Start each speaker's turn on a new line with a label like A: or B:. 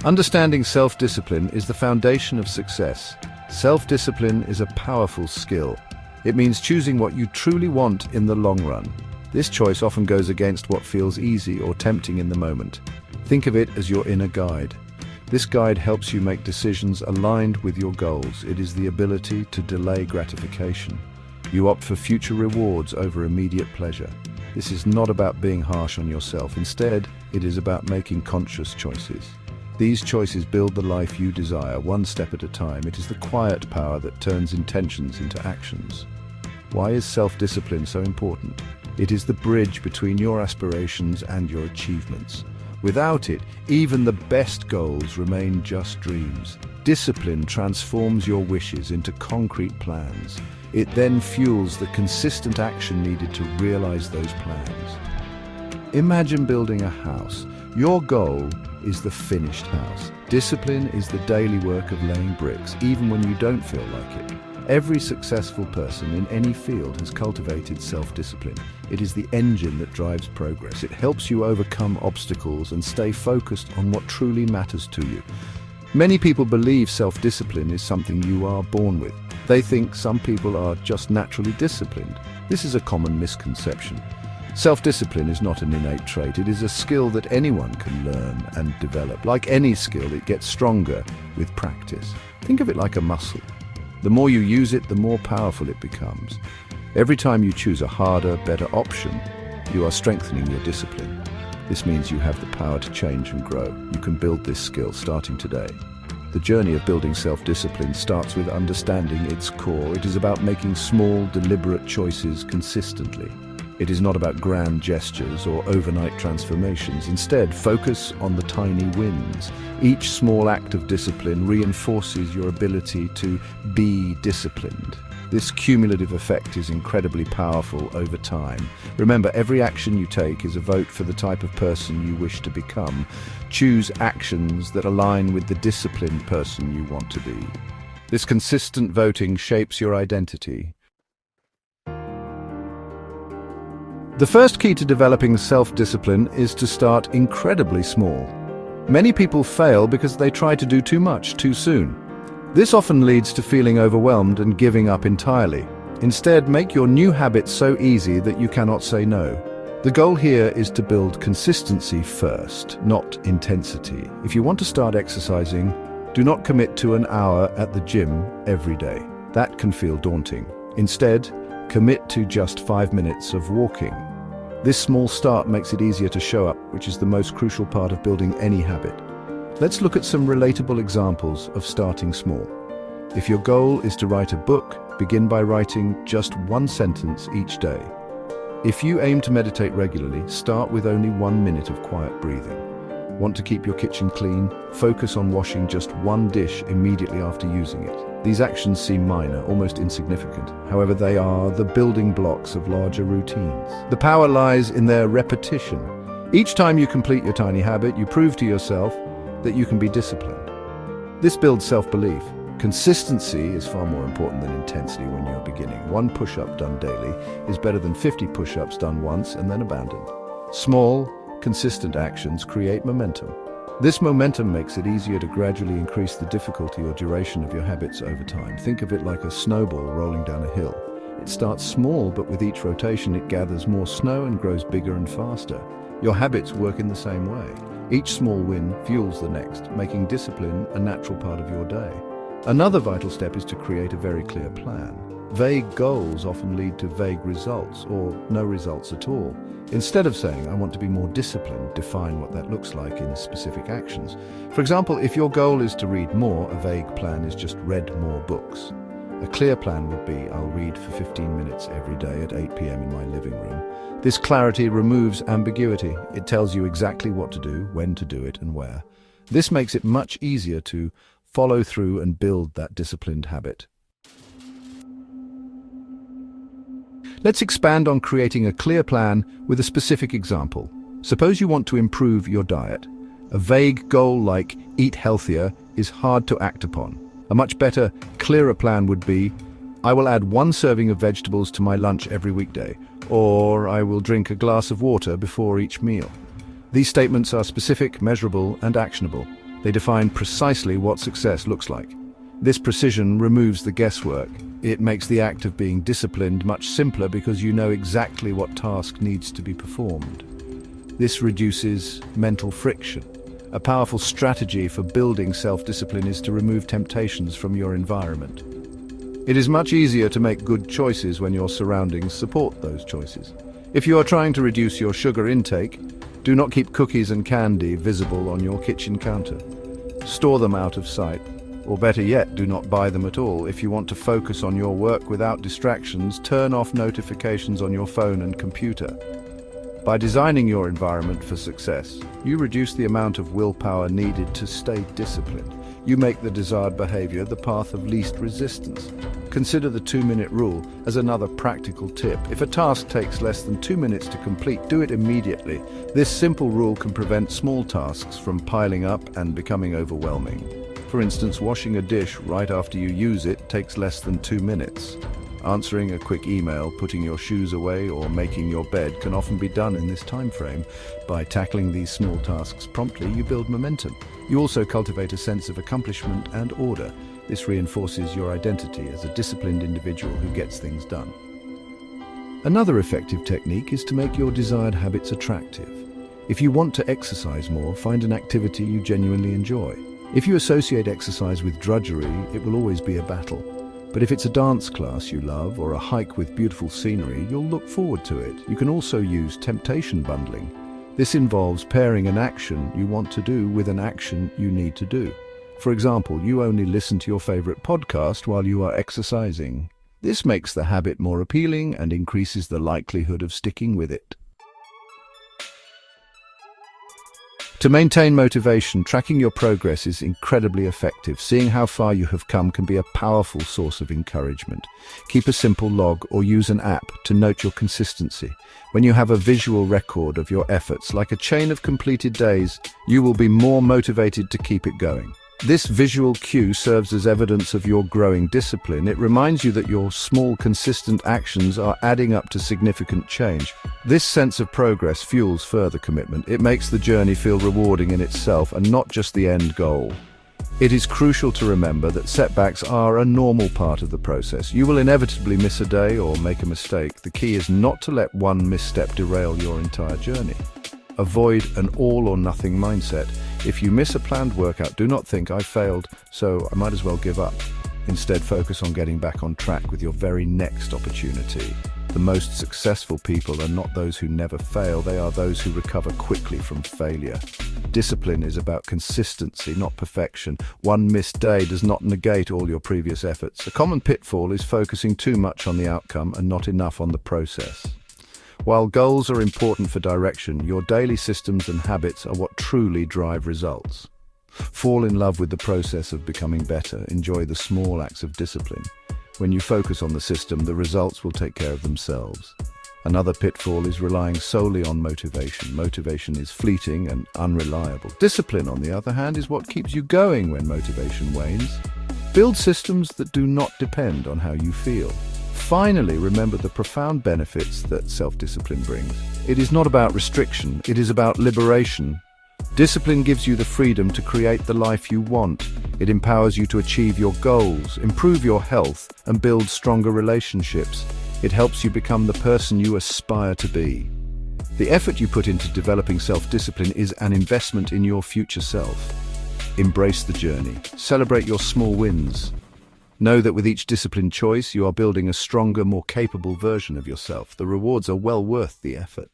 A: Understanding self-discipline is the foundation of success. Self-discipline is a powerful skill. It means choosing what you truly want in the long run. This choice often goes against what feels easy or tempting in the moment. Think of it as your inner guide. This guide helps you make decisions aligned with your goals. It is the ability to delay gratification. You opt for future rewards over immediate pleasure. This is not about being harsh on yourself. Instead, it is about making conscious choices. These choices build the life you desire, one step at a time. It is the quiet power that turns intentions into actions. Why is self-discipline so important? It is the bridge between your aspirations and your achievements. Without it, even the best goals remain just dreams. Discipline transforms your wishes into concrete plans. It then fuels the consistent action needed to realize those plans. Imagine building a house. Your goal is the finished house. Discipline is the daily work of laying bricks, even when you don't feel like it. Every successful person in any field has cultivated self-discipline. It is the engine that drives progress. It helps you overcome obstacles and stay focused on what truly matters to you. Many people believe self-discipline is something you are born with. They think some people are just naturally disciplined. This is a common misconception. Self-discipline is not an innate trait. It is a skill that anyone can learn and develop. Like any skill, it gets stronger with practice. Think of it like a muscle. The more you use it, the more powerful it becomes. Every time you choose a harder, better option, you are strengthening your discipline. This means you have the power to change and grow. You can build this skill starting today. The journey of building self-discipline starts with understanding its core. It is about making small, deliberate choices consistently. It is not about grand gestures or overnight transformations. Instead, focus on the tiny wins. Each small act of discipline reinforces your ability to be disciplined. This cumulative effect is incredibly powerful over time. Remember, every action you take is a vote for the type of person you wish to become. Choose actions that align with the disciplined person you want to be. This consistent voting shapes your identity. The first key to developing self-discipline is to start incredibly small. Many people fail because they try to do too much too soon. This often leads to feeling overwhelmed and giving up entirely. Instead, make your new habits so easy that you cannot say no. The goal here is to build consistency first, not intensity. If you want to start exercising, do not commit to an hour at the gym every day. That can feel daunting. Instead, commit to just 5 minutes of walking. This small start makes it easier to show up, which is the most crucial part of building any habit. Let's look at some relatable examples of starting small. If your goal is to write a book, begin by writing just one sentence each day. If you aim to meditate regularly, start with only 1 minute of quiet breathing. Want to keep your kitchen clean? Focus on washing just one dish immediately after using it. These actions seem minor, almost insignificant. However, they are the building blocks of larger routines. The power lies in their repetition. Each time you complete your tiny habit, you prove to yourself that you can be disciplined. This builds self-belief. Consistency is far more important than intensity when you're beginning. 1 push-up done daily is better than 50 push-ups done once and then abandoned. Small, consistent actions create momentum. This momentum makes it easier to gradually increase the difficulty or duration of your habits over time. Think of it like a snowball rolling down a hill. It starts small, but with each rotation it gathers more snow and grows bigger and faster. Your habits work in the same way. Each small win fuels the next, making discipline a natural part of your day. Another vital step is to create a very clear plan. Vague goals often lead to vague results or no results at all. Instead of saying, I want to be more disciplined, define what that looks like in specific actions. For example, if your goal is to read more, a vague plan is just read more books. A clear plan would be, I'll read for 15 minutes every day at 8 p.m. in my living room. This clarity removes ambiguity. It tells you exactly what to do, when to do it, and where. This makes it much easier to follow through and build that disciplined habit. Let's expand on creating a clear plan with a specific example. Suppose you want to improve your diet. A vague goal like eat healthier is hard to act upon. A much better, clearer plan would be, I will add 1 serving of vegetables to my lunch every weekday, or I will drink a glass of water before each meal. These statements are specific, measurable, and actionable. They define precisely what success looks like. This precision removes the guesswork. It makes the act of being disciplined much simpler because you know exactly what task needs to be performed. This reduces mental friction. A powerful strategy for building self-discipline is to remove temptations from your environment. It is much easier to make good choices when your surroundings support those choices. If you are trying to reduce your sugar intake, do not keep cookies and candy visible on your kitchen counter. Store them out of sight, or better yet, do not buy them at all. If you want to focus on your work without distractions, turn off notifications on your phone and computer. By designing your environment for success, you reduce the amount of willpower needed to stay disciplined. You make the desired behavior the path of least resistance. Consider the 2-minute rule as another practical tip. If a task takes less than 2 minutes to complete, do it immediately. This simple rule can prevent small tasks from piling up and becoming overwhelming. For instance, washing a dish right after you use it takes less than 2 minutes. Answering a quick email, putting your shoes away, or making your bed can often be done in this time frame. By tackling these small tasks promptly, you build momentum. You also cultivate a sense of accomplishment and order. This reinforces your identity as a disciplined individual who gets things done. Another effective technique is to make your desired habits attractive. If you want to exercise more, find an activity you genuinely enjoy. If you associate exercise with drudgery, it will always be a battle. But if it's a dance class you love or a hike with beautiful scenery, you'll look forward to it. You can also use temptation bundling. This involves pairing an action you want to do with an action you need to do. For example, you only listen to your favorite podcast while you are exercising. This makes the habit more appealing and increases the likelihood of sticking with it. To maintain motivation, tracking your progress is incredibly effective. Seeing how far you have come can be a powerful source of encouragement. Keep a simple log or use an app to note your consistency. When you have a visual record of your efforts, like a chain of completed days, you will be more motivated to keep it going. This visual cue serves as evidence of your growing discipline. It reminds you that your small, consistent actions are adding up to significant change. This sense of progress fuels further commitment. It makes the journey feel rewarding in itself and not just the end goal. It is crucial to remember that setbacks are a normal part of the process. You will inevitably miss a day or make a mistake. The key is not to let one misstep derail your entire journey. Avoid an all-or-nothing mindset. If you miss a planned workout, do not think, "I failed, so I might as well give up." Instead, focus on getting back on track with your very next opportunity. The most successful people are not those who never fail, they are those who recover quickly from failure. Discipline is about consistency, not perfection. One missed day does not negate all your previous efforts. A common pitfall is focusing too much on the outcome and not enough on the process. While goals are important for direction, your daily systems and habits are what truly drive results. Fall in love with the process of becoming better. Enjoy the small acts of discipline. When you focus on the system, the results will take care of themselves. Another pitfall is relying solely on motivation. Motivation is fleeting and unreliable. Discipline, on the other hand, is what keeps you going when motivation wanes. Build systems that do not depend on how you feel. Finally, remember the profound benefits that self-discipline brings. It is not about restriction, it is about liberation. Discipline gives you the freedom to create the life you want. It empowers you to achieve your goals, improve your health, and build stronger relationships. It helps you become the person you aspire to be. The effort you put into developing self-discipline is an investment in your future self. Embrace the journey. Celebrate your small wins. Know that with each disciplined choice, you are building a stronger, more capable version of yourself. The rewards are well worth the effort.